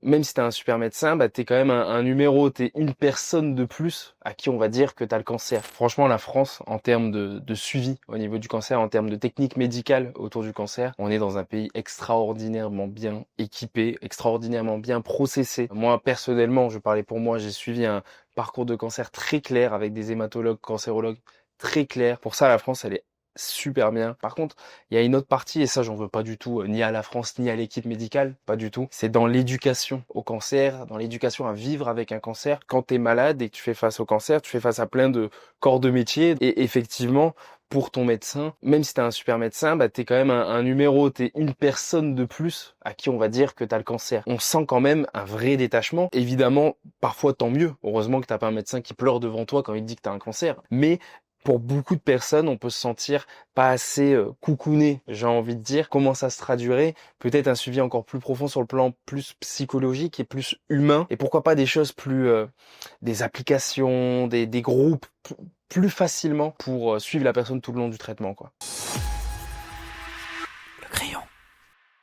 même si t'es un super médecin, bah t'es quand même un numéro, t'es une personne de plus à qui on va dire que t'as le cancer. Franchement, la France, en termes de suivi au niveau du cancer, en termes de technique médicale autour du cancer, on est dans un pays extraordinairement bien équipé, extraordinairement bien processé. Moi, personnellement, je parlais pour moi, j'ai suivi un parcours de cancer très clair avec des hématologues, cancérologues très clairs. Pour ça, la France, elle est super bien. Par contre, il y a une autre partie, et ça j'en veux pas du tout, ni à la France, ni à l'équipe médicale, pas du tout. C'est dans l'éducation au cancer, dans l'éducation à vivre avec un cancer. Quand tu es malade et que tu fais face au cancer, tu fais face à plein de corps de métier. Et effectivement, pour ton médecin, même si tu es un super médecin, bah, tu es quand même un numéro, tu es une personne de plus à qui on va dire que tu as le cancer. On sent quand même un vrai détachement. Évidemment, parfois tant mieux. Heureusement que t'as pas un médecin qui pleure devant toi quand il te dit que tu as un cancer. Mais pour beaucoup de personnes, on peut se sentir pas assez coucouné, j'ai envie de dire. Comment ça se traduirait? Peut-être un suivi encore plus profond sur le plan plus psychologique et plus humain. Et pourquoi pas des choses plus, des applications, des groupes plus facilement pour suivre la personne tout le long du traitement, quoi.